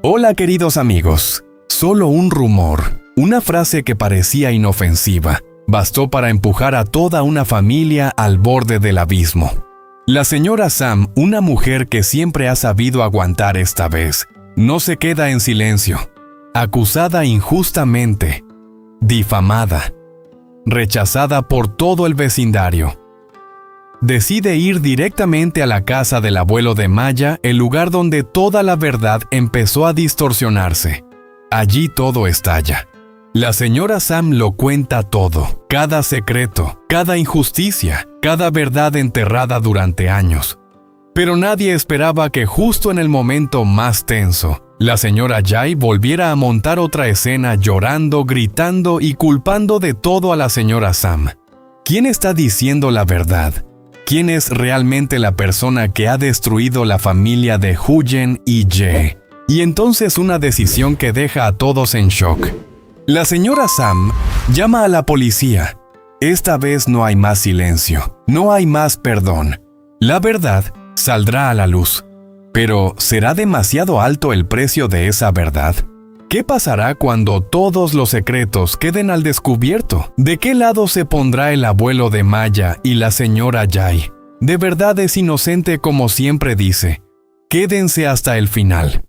Hola queridos amigos, solo un rumor, una frase que parecía inofensiva, bastó para empujar a toda una familia al borde del abismo. La señora Sam, una mujer que siempre ha sabido aguantar esta vez, no se queda en silencio. Acusada injustamente, difamada, rechazada por todo el vecindario. Decide ir directamente a la casa del abuelo de Maya, el lugar donde toda la verdad empezó a distorsionarse. Allí todo estalla. La señora Sam lo cuenta todo, cada secreto, cada injusticia, cada verdad enterrada durante años. Pero nadie esperaba que justo en el momento más tenso, la señora Jay volviera a montar otra escena llorando, gritando y culpando de todo a la señora Sam. ¿Quién está diciendo la verdad? ¿Quién es realmente la persona que ha destruido la familia de Huyen y Ye? Y entonces una decisión que deja a todos en shock. La señora Sam llama a la policía. Esta vez no hay más silencio, no hay más perdón. La verdad saldrá a la luz. Pero, ¿será demasiado alto el precio de esa verdad? ¿Qué pasará cuando todos los secretos queden al descubierto? ¿De qué lado se pondrá el abuelo de Maya y la señora Jay? De verdad es inocente como siempre dice. Quédense hasta el final.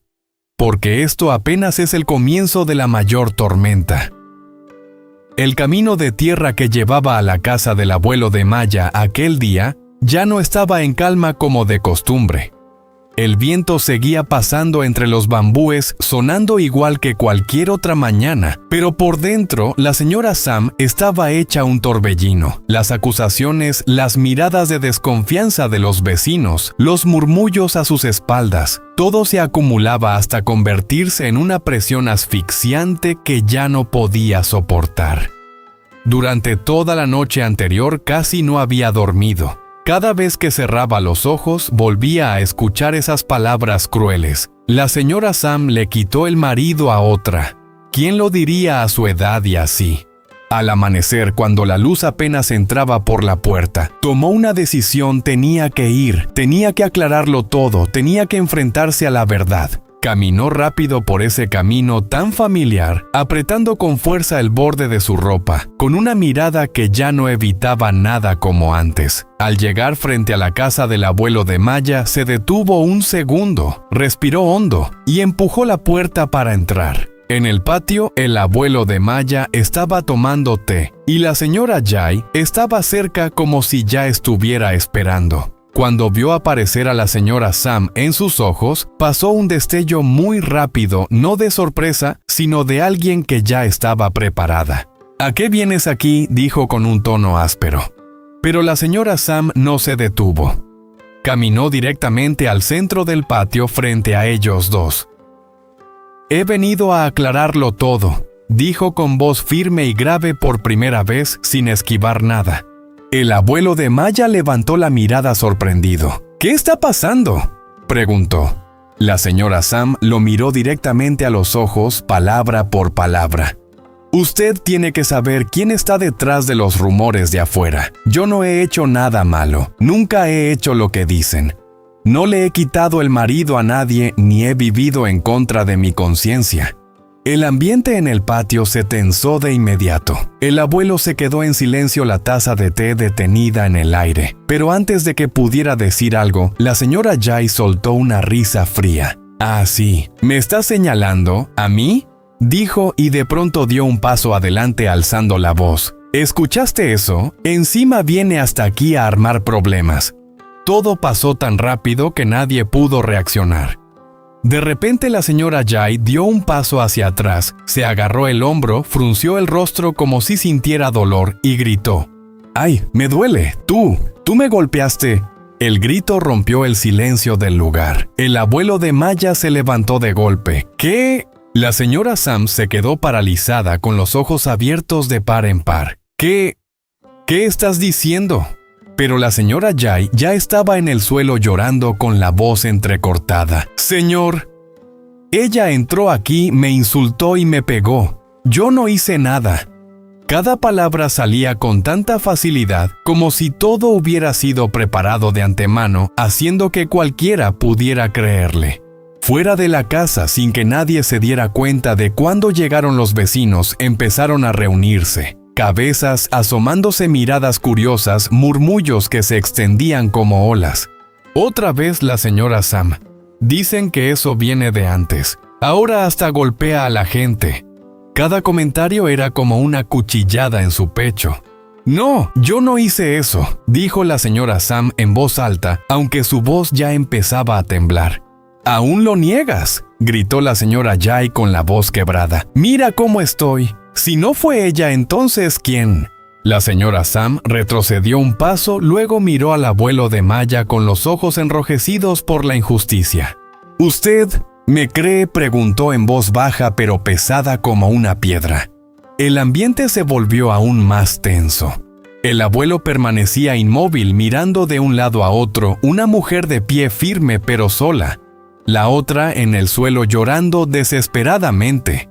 Porque esto apenas es el comienzo de la mayor tormenta. El camino de tierra que llevaba a la casa del abuelo de Maya aquel día ya no estaba en calma como de costumbre. El viento seguía pasando entre los bambúes, sonando igual que cualquier otra mañana, pero por dentro la señora Sam estaba hecha un torbellino. Las acusaciones, las miradas de desconfianza de los vecinos, los murmullos a sus espaldas, todo se acumulaba hasta convertirse en una presión asfixiante que ya no podía soportar. Durante toda la noche anterior casi no había dormido. Cada vez que cerraba los ojos, volvía a escuchar esas palabras crueles. La señora Sam le quitó el marido a otra. ¿Quién lo diría a su edad y así? Al amanecer, cuando la luz apenas entraba por la puerta, tomó una decisión, tenía que ir, tenía que aclararlo todo, tenía que enfrentarse a la verdad. Caminó rápido por ese camino tan familiar, apretando con fuerza el borde de su ropa, con una mirada que ya no evitaba nada como antes. Al llegar frente a la casa del abuelo de Maya, se detuvo un segundo, respiró hondo y empujó la puerta para entrar. En el patio, el abuelo de Maya estaba tomando té y la señora Jay estaba cerca como si ya estuviera esperando. Cuando vio aparecer a la señora Sam en sus ojos, pasó un destello muy rápido, no de sorpresa, sino de alguien que ya estaba preparada. ¿A qué vienes aquí?, dijo con un tono áspero. Pero la señora Sam no se detuvo. Caminó directamente al centro del patio frente a ellos dos. «He venido a aclararlo todo», dijo con voz firme y grave por primera vez, sin esquivar nada. El abuelo de Maya levantó la mirada sorprendido. «¿Qué está pasando?», preguntó. La señora Sam lo miró directamente a los ojos, palabra por palabra. «Usted tiene que saber quién está detrás de los rumores de afuera. Yo no he hecho nada malo, nunca he hecho lo que dicen. No le he quitado el marido a nadie ni he vivido en contra de mi conciencia». El ambiente en el patio se tensó de inmediato. El abuelo se quedó en silencio, la taza de té detenida en el aire. Pero antes de que pudiera decir algo, la señora Jay soltó una risa fría. «Ah, sí, ¿me estás señalando? ¿A mí?», dijo y de pronto dio un paso adelante alzando la voz. «¿Escuchaste eso? Encima viene hasta aquí a armar problemas». Todo pasó tan rápido que nadie pudo reaccionar. De repente la señora Jay dio un paso hacia atrás, se agarró el hombro, frunció el rostro como si sintiera dolor y gritó: «¡Ay, me duele! ¡Tú me golpeaste!». El grito rompió el silencio del lugar. El abuelo de Maya se levantó de golpe. «¿Qué?». La señora Sam se quedó paralizada con los ojos abiertos de par en par. ¿Qué estás diciendo?». Pero la señora Jay ya estaba en el suelo llorando con la voz entrecortada. «Señor, ella entró aquí, me insultó y me pegó. Yo no hice nada». Cada palabra salía con tanta facilidad como si todo hubiera sido preparado de antemano, haciendo que cualquiera pudiera creerle. Fuera de la casa, sin que nadie se diera cuenta de cuándo llegaron los vecinos, empezaron a reunirse. Cabezas asomándose, miradas curiosas, murmullos que se extendían como olas. Otra vez la señora Sam. Dicen que eso viene de antes. Ahora hasta golpea a la gente. Cada comentario era como una cuchillada en su pecho. «No, yo no hice eso», dijo la señora Sam en voz alta, aunque su voz ya empezaba a temblar. «¿Aún lo niegas?», gritó la señora Jay con la voz quebrada. «Mira cómo estoy. Si no fue ella, entonces ¿quién?». La señora Sam retrocedió un paso, luego miró al abuelo de Maya con los ojos enrojecidos por la injusticia. «¿Usted me cree?», preguntó en voz baja pero pesada como una piedra. El ambiente se volvió aún más tenso. El abuelo permanecía inmóvil mirando de un lado a otro, una mujer de pie firme pero sola, la otra en el suelo llorando desesperadamente.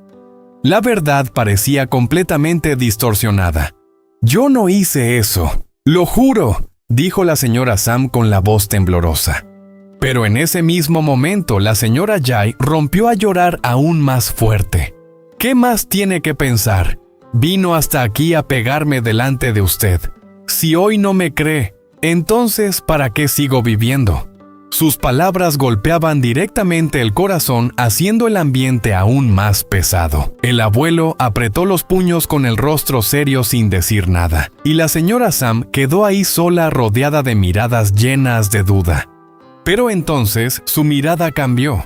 La verdad parecía completamente distorsionada. «Yo no hice eso, lo juro», dijo la señora Sam con la voz temblorosa. Pero en ese mismo momento la señora Jay rompió a llorar aún más fuerte. «¿Qué más tiene que pensar? Vino hasta aquí a pegarme delante de usted. Si hoy no me cree, entonces ¿para qué sigo viviendo?». Sus palabras golpeaban directamente el corazón, haciendo el ambiente aún más pesado. El abuelo apretó los puños con el rostro serio sin decir nada, y la señora Sam quedó ahí sola rodeada de miradas llenas de duda. Pero entonces su mirada cambió.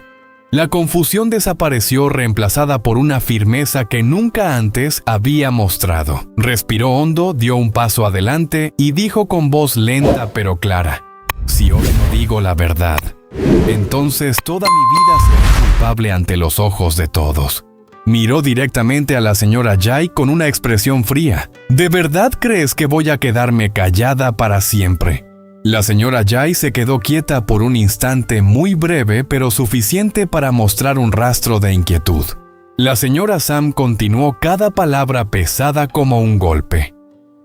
La confusión desapareció, reemplazada por una firmeza que nunca antes había mostrado. Respiró hondo, dio un paso adelante y dijo con voz lenta pero clara: «Si hoy no digo la verdad, entonces toda mi vida será culpable ante los ojos de todos». Miró directamente a la señora Jay con una expresión fría. «¿De verdad crees que voy a quedarme callada para siempre?». La señora Jay se quedó quieta por un instante muy breve, pero suficiente para mostrar un rastro de inquietud. La señora Sam continuó, cada palabra pesada como un golpe.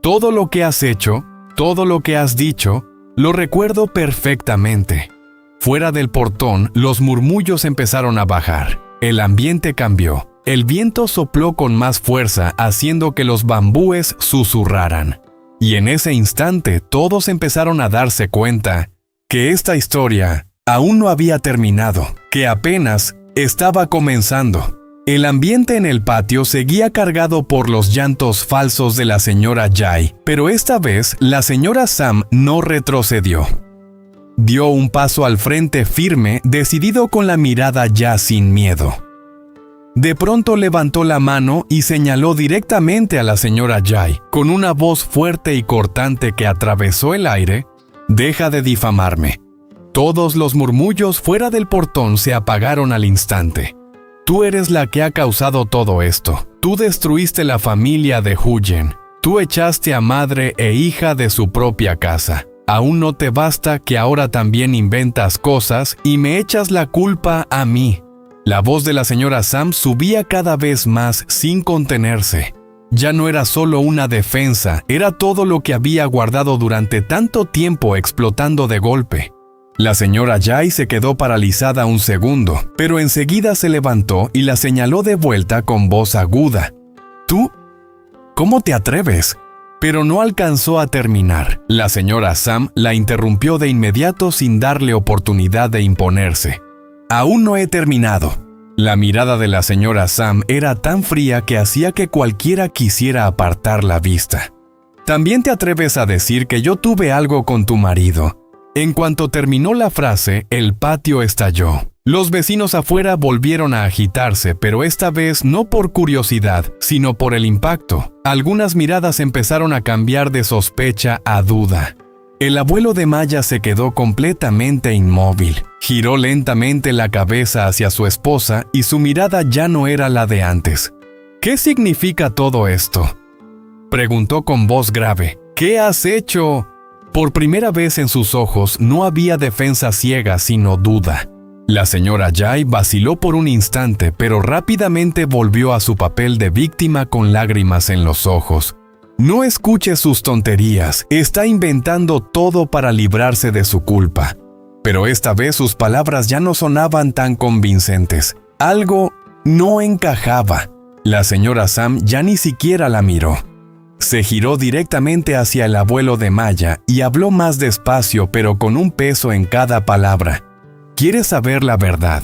«Todo lo que has hecho, todo lo que has dicho, lo recuerdo perfectamente». Fuera del portón, los murmullos empezaron a bajar. El ambiente cambió. El viento sopló con más fuerza, haciendo que los bambúes susurraran. Y en ese instante todos empezaron a darse cuenta que esta historia aún no había terminado, que apenas estaba comenzando. El ambiente en el patio seguía cargado por los llantos falsos de la señora Jay, pero esta vez la señora Sam no retrocedió. Dio un paso al frente firme, decidido, con la mirada ya sin miedo. De pronto levantó la mano y señaló directamente a la señora Jay, con una voz fuerte y cortante que atravesó el aire: «Deja de difamarme». Todos los murmullos fuera del portón se apagaron al instante. «Tú eres la que ha causado todo esto. Tú destruiste la familia de Huyen. Tú echaste a madre e hija de su propia casa. Aún no te basta que ahora también inventas cosas y me echas la culpa a mí». La voz de la señora Sam subía cada vez más sin contenerse. Ya no era solo una defensa, era todo lo que había guardado durante tanto tiempo explotando de golpe. La señora Jay se quedó paralizada un segundo, pero enseguida se levantó y la señaló de vuelta con voz aguda. «¿Tú? ¿Cómo te atreves?». Pero no alcanzó a terminar. La señora Sam la interrumpió de inmediato sin darle oportunidad de imponerse. «Aún no he terminado». La mirada de la señora Sam era tan fría que hacía que cualquiera quisiera apartar la vista. «¿También te atreves a decir que yo tuve algo con tu marido?». En cuanto terminó la frase, el patio estalló. Los vecinos afuera volvieron a agitarse, pero esta vez no por curiosidad, sino por el impacto. Algunas miradas empezaron a cambiar de sospecha a duda. El abuelo de Maya se quedó completamente inmóvil. Giró lentamente la cabeza hacia su esposa y su mirada ya no era la de antes. «¿Qué significa todo esto?», preguntó con voz grave. «¿Qué has hecho?». Por primera vez en sus ojos no había defensa ciega, sino duda. La señora Jay vaciló por un instante, pero rápidamente volvió a su papel de víctima con lágrimas en los ojos. «No escuche sus tonterías, está inventando todo para librarse de su culpa». Pero esta vez sus palabras ya no sonaban tan convincentes. Algo no encajaba. La señora Sam ya ni siquiera la miró. Se giró directamente hacia el abuelo de Maya y habló más despacio, pero con un peso en cada palabra. ¿Quieres saber la verdad?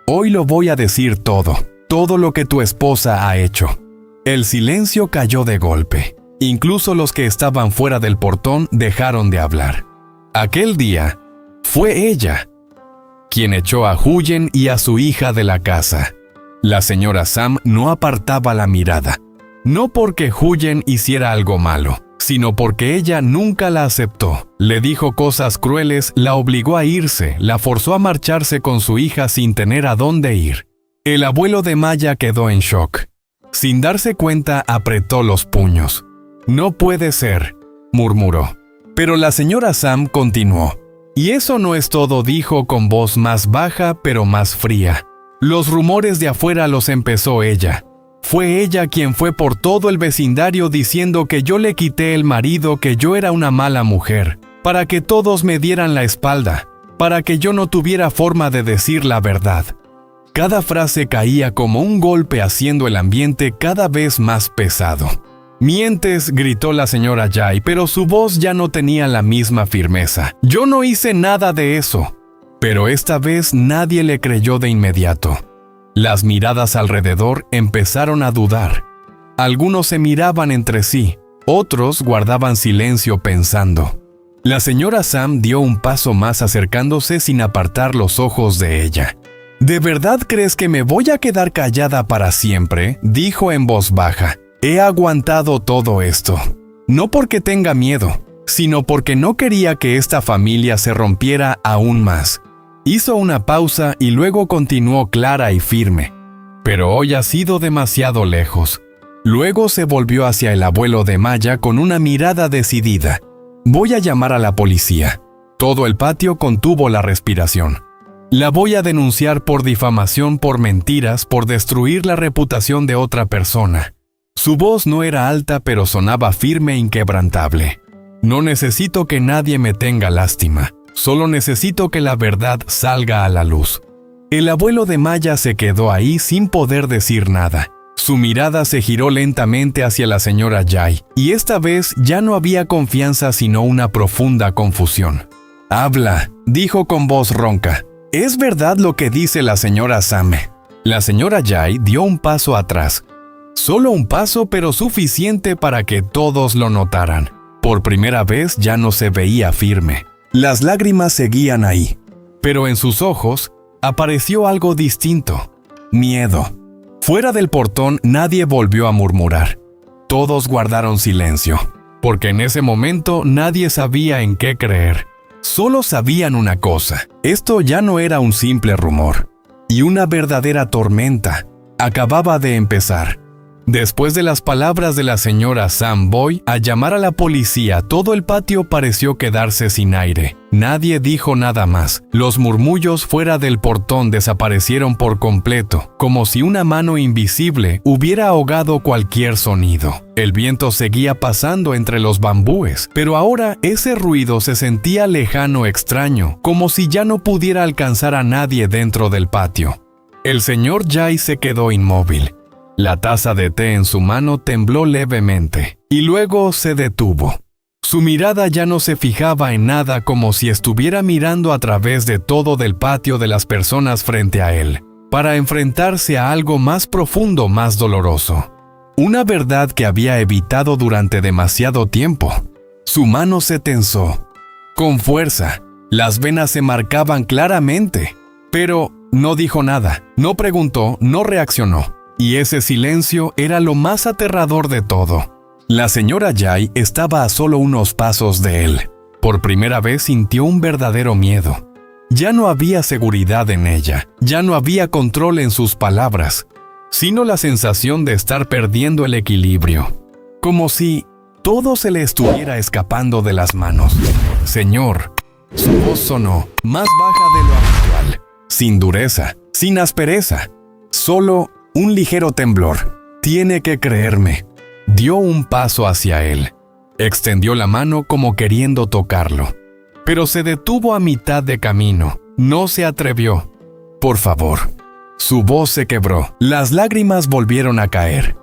Hoy lo voy a decir todo lo que tu esposa ha hecho. El silencio cayó de golpe. Incluso los que estaban fuera del portón dejaron de hablar. Aquel día, fue ella quien echó a Huyen y a su hija de la casa. La señora Sam no apartaba la mirada. No porque Huyen hiciera algo malo, sino porque ella nunca la aceptó. Le dijo cosas crueles, la obligó a irse, la forzó a marcharse con su hija sin tener a dónde ir. El abuelo de Maya quedó en shock. Sin darse cuenta, apretó los puños. «No puede ser», murmuró. Pero la señora Sam continuó. «Y eso no es todo», dijo con voz más baja pero más fría. «Los rumores de afuera los empezó ella. Fue ella quien fue por todo el vecindario diciendo que yo le quité el marido, que yo era una mala mujer, para que todos me dieran la espalda, para que yo no tuviera forma de decir la verdad». Cada frase caía como un golpe, haciendo el ambiente cada vez más pesado. «Mientes», gritó la señora Jay, pero su voz ya no tenía la misma firmeza. «Yo no hice nada de eso». Pero esta vez nadie le creyó de inmediato. Las miradas alrededor empezaron a dudar. Algunos se miraban entre sí, otros guardaban silencio pensando. La señora Sam dio un paso más, acercándose sin apartar los ojos de ella. «¿De verdad crees que me voy a quedar callada para siempre?», dijo en voz baja. «He aguantado todo esto, no porque tenga miedo, sino porque no quería que esta familia se rompiera aún más». Hizo una pausa y luego continuó clara y firme. «Pero hoy has ido demasiado lejos». Luego se volvió hacia el abuelo de Maya con una mirada decidida. «Voy a llamar a la policía». Todo el patio contuvo la respiración. «La voy a denunciar por difamación, por mentiras, por destruir la reputación de otra persona». Su voz no era alta, pero sonaba firme e inquebrantable. «No necesito que nadie me tenga lástima. Solo necesito que la verdad salga a la luz». El abuelo de Maya se quedó ahí sin poder decir nada. Su mirada se giró lentamente hacia la señora Jay, y esta vez ya no había confianza sino una profunda confusión. «Habla», dijo con voz ronca. «¿Es verdad lo que dice la señora Sam?» La señora Jay dio un paso atrás. Solo un paso, pero suficiente para que todos lo notaran. Por primera vez ya no se veía firme. Las lágrimas seguían ahí, pero en sus ojos apareció algo distinto: miedo. Fuera del portón nadie volvió a murmurar. Todos guardaron silencio, porque en ese momento nadie sabía en qué creer. Solo sabían una cosa: esto ya no era un simple rumor, y una verdadera tormenta acababa de empezar. Después de las palabras de la señora Sam Boy a llamar a la policía, todo el patio pareció quedarse sin aire. Nadie dijo nada más. Los murmullos fuera del portón desaparecieron por completo, como si una mano invisible hubiera ahogado cualquier sonido. El viento seguía pasando entre los bambúes, pero ahora ese ruido se sentía lejano, extraño, como si ya no pudiera alcanzar a nadie dentro del patio. El señor Jay se quedó inmóvil. La taza de té en su mano tembló levemente, y luego se detuvo. Su mirada ya no se fijaba en nada, como si estuviera mirando a través de todo del patio de las personas frente a él, para enfrentarse a algo más profundo, más doloroso. Una verdad que había evitado durante demasiado tiempo. Su mano se tensó, con fuerza. Las venas se marcaban claramente, pero no dijo nada, no preguntó, no reaccionó. Y ese silencio era lo más aterrador de todo. La señora Jay estaba a solo unos pasos de él. Por primera vez sintió un verdadero miedo. Ya no había seguridad en ella, ya no había control en sus palabras, sino la sensación de estar perdiendo el equilibrio. Como si todo se le estuviera escapando de las manos. «Señor», su voz sonó, más baja de lo habitual, sin dureza, sin aspereza, solo un ligero temblor. «Tiene que creerme». Dio un paso hacia él. Extendió la mano como queriendo tocarlo. pero se detuvo a mitad de camino. No se atrevió. Por favor. Su voz se quebró. Las lágrimas volvieron a caer.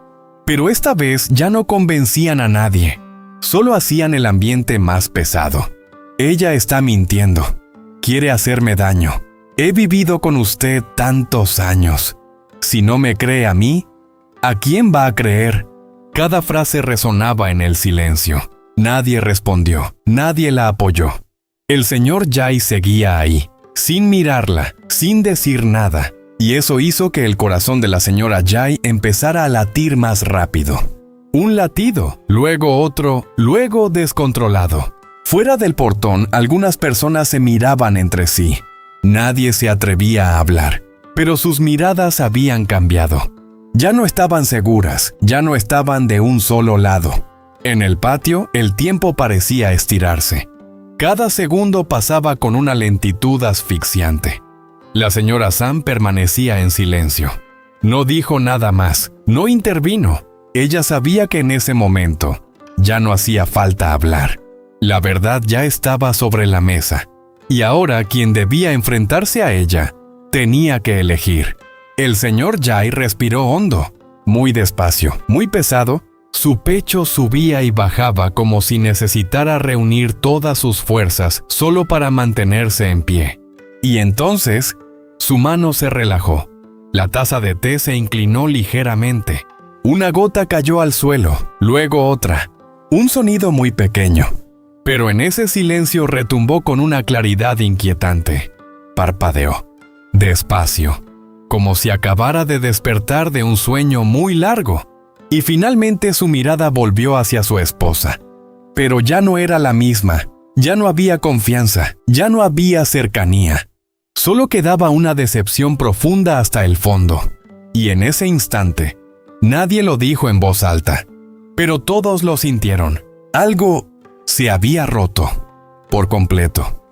Pero esta vez ya no convencían a nadie. Solo hacían el ambiente más pesado. Ella está mintiendo. Quiere hacerme daño. He vivido con usted tantos años. Si no me cree a mí, ¿a quién va a creer? Cada frase resonaba en el silencio. Nadie respondió. Nadie la apoyó. El señor Jay seguía ahí, sin mirarla, sin decir nada. Y eso hizo que el corazón de la señora Jay empezara a latir más rápido. Un latido, luego otro, luego descontrolado. Fuera del portón, algunas personas se miraban entre sí. Nadie se atrevía a hablar, pero sus miradas habían cambiado. Ya no estaban seguras, ya no estaban de un solo lado. En el patio, el tiempo parecía estirarse. Cada segundo pasaba con una lentitud asfixiante. La señora Sam permanecía en silencio. No dijo nada más, no intervino. Ella sabía que en ese momento ya no hacía falta hablar. La verdad ya estaba sobre la mesa. Y ahora quien debía enfrentarse a ella tenía que elegir. El señor Jay respiró hondo, muy despacio, muy pesado. Su pecho subía y bajaba como si necesitara reunir todas sus fuerzas solo para mantenerse en pie. Y entonces, su mano se relajó. La taza de té se inclinó ligeramente. Una gota cayó al suelo, luego otra. Un sonido muy pequeño. Pero en ese silencio retumbó con una claridad inquietante. Parpadeó, despacio, como si acabara de despertar de un sueño muy largo. Y finalmente su mirada volvió hacia su esposa. Pero ya no era la misma, ya no había confianza, ya no había cercanía. Solo quedaba una decepción profunda hasta el fondo. Y en ese instante, nadie lo dijo en voz alta, pero todos lo sintieron. Algo se había roto, por completo.